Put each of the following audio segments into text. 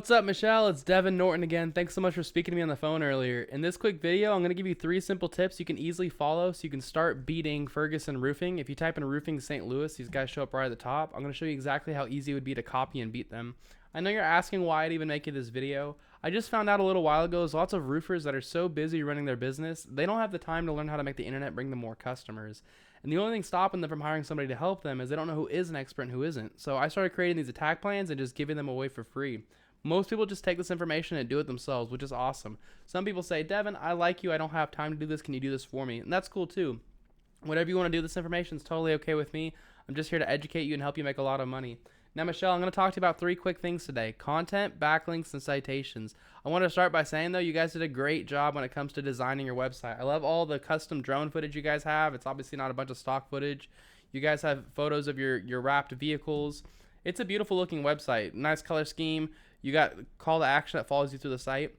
What's up, Michelle? It's Devin Norton again. Thanks so much for speaking to me on the phone earlier. In this quick video, I'm going to give you 3 simple tips you can easily follow so you can start beating Ferguson Roofing. If you type in Roofing St. Louis, these guys show up right at the top. I'm going to show you exactly how easy it would be to copy and beat them. I know you're asking why I'd even make you this video. I just found out a little while ago there's lots of roofers that are so busy running their business, they don't have the time to learn how to make the internet bring them more customers. And the only thing stopping them from hiring somebody to help them is they don't know who is an expert and who isn't. So I started creating these attack plans and just giving them away for free. Most people just take this information and do it themselves, which is awesome. Some people say, Devin, I like you. I don't have time to do this. Can you do this for me? And that's cool too. Whatever you want to do, this information is totally okay with me. I'm just here to educate you and help you make a lot of money. Now, Michelle, I'm going to talk to you about 3 quick things today: content, backlinks, and citations. I want to start by saying, though, you guys did a great job when it comes to designing your website. I love all the custom drone footage you guys have. It's obviously not a bunch of stock footage. You guys have photos of your wrapped vehicles. It's a beautiful looking website. Nice color scheme. You got call to action that follows you through the site.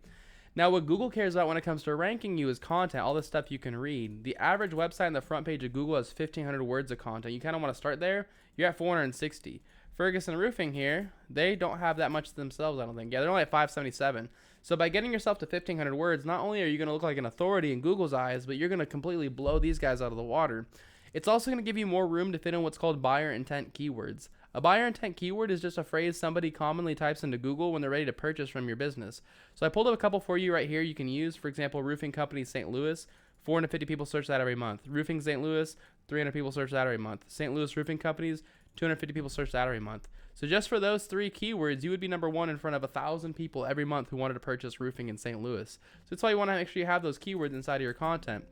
Now, what Google cares about when it comes to ranking you is content, all the stuff you can read. The average website on the front page of Google has 1,500 words of content. You kind of want to start there. You're at 460. Ferguson Roofing here, they don't have that much themselves, I don't think. Yeah, they're only at 577. So by getting yourself to 1,500 words, not only are you going to look like an authority in Google's eyes, but you're going to completely blow these guys out of the water. It's also going to give you more room to fit in what's called buyer intent keywords. A buyer intent keyword is just a phrase somebody commonly types into Google when they're ready to purchase from your business. So I pulled up a couple for you right here you can use. For example, Roofing Company St. Louis, 450 people search that every month. Roofing St. Louis, 300 people search that every month. St. Louis Roofing Companies, 250 people search that every month. So just for those 3 keywords, you would be number 1 in front of 1,000 people every month who wanted to purchase roofing in St. Louis. So that's why you want to make sure you have those keywords inside of your content.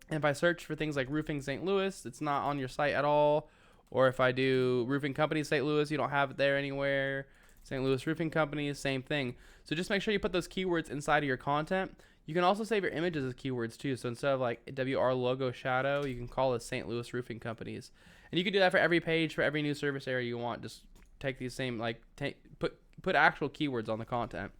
And if I search for things like Roofing St. Louis, it's not on your site at all. Or if I do Roofing Company St. Louis, you don't have it there anywhere. St. Louis Roofing Company, same thing. So just make sure you put those keywords inside of your content. You can also save your images as keywords too. So instead of like WR logo shadow, you can call it St. Louis Roofing Companies. And you can do that for every page, for every new service area you want. Just take these same, put actual keywords on the content.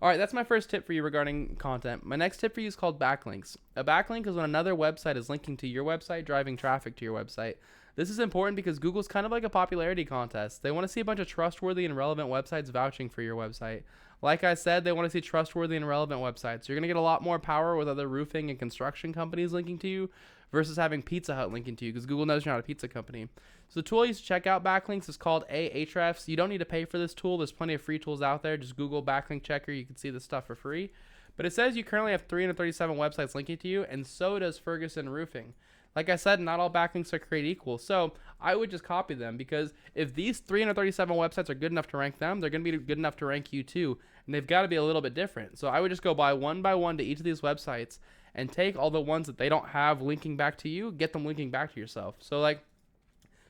All right, that's my first tip for you regarding content. My next tip for you is called backlinks. A backlink is when another website is linking to your website, driving traffic to your website. This is important because Google's kind of like a popularity contest. They want to see a bunch of trustworthy and relevant websites vouching for your website. Like I said, they want to see trustworthy and relevant websites. You're going to get a lot more power with other roofing and construction companies linking to you versus having Pizza Hut linking to you, because Google knows you're not a pizza company. So the tool I use to check out backlinks is called Ahrefs. You don't need to pay for this tool. There's plenty of free tools out there. Just Google backlink checker. You can see this stuff for free. But it says you currently have 337 websites linking to you, and so does Ferguson Roofing. Like I said, not all backlinks are created equal. So I would just copy them, because if these 337 websites are good enough to rank them, they're going to be good enough to rank you too. And they've got to be a little bit different. So I would just go by one to each of these websites and take all the ones that they don't have linking back to you, get them linking back to yourself. So like,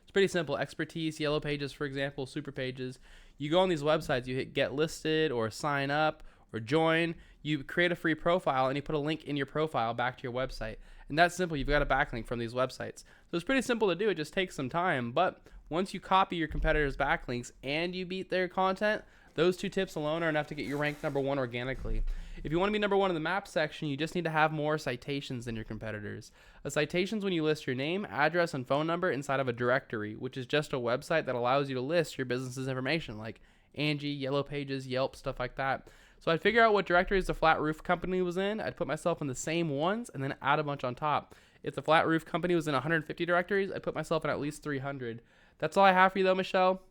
it's pretty simple. Expertise, Yellow Pages, for example, Super Pages. You go on these websites, you hit get listed or sign up or join. You create a free profile and you put a link in your profile back to your website. And that's simple. You've got a backlink from these websites. So it's pretty simple to do. It just takes some time. But once you copy your competitors' backlinks and you beat their content, those 2 tips alone are enough to get you ranked number 1 organically. If you want to be number 1 in the map section, you just need to have more citations than your competitors. A citation is when you list your name, address, and phone number inside of a directory, which is just a website that allows you to list your business's information, like Angie, Yellow Pages, Yelp, stuff like that. So I'd figure out what directories the flat roof company was in. I'd put myself in the same ones and then add a bunch on top. If the flat roof company was in 150 directories, I'd put myself in at least 300. That's all I have for you though, Michelle.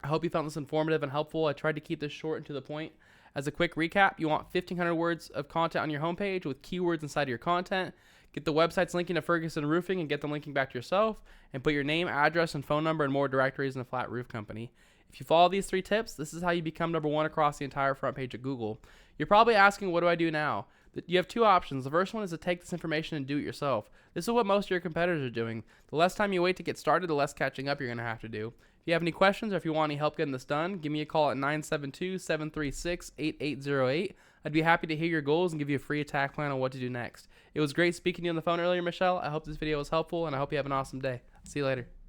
I hope you found this informative and helpful. I tried to keep this short and to the point. As a quick recap, you want 1,500 words of content on your homepage with keywords inside of your content. Get the websites linking to Ferguson Roofing and get them linking back to yourself. And put your name, address, and phone number in more directories in the flat roof company. If you follow these 3 tips, this is how you become number 1 across the entire front page of Google. You're probably asking, what do I do now? You have 2 options. The first one is to take this information and do it yourself. This is what most of your competitors are doing. The less time you wait to get started, the less catching up you're going to have to do. If you have any questions or if you want any help getting this done, give me a call at 972-736-8808. I'd be happy to hear your goals and give you a free attack plan on what to do next. It was great speaking to you on the phone earlier, Michelle. I hope this video was helpful, and I hope you have an awesome day. See you later.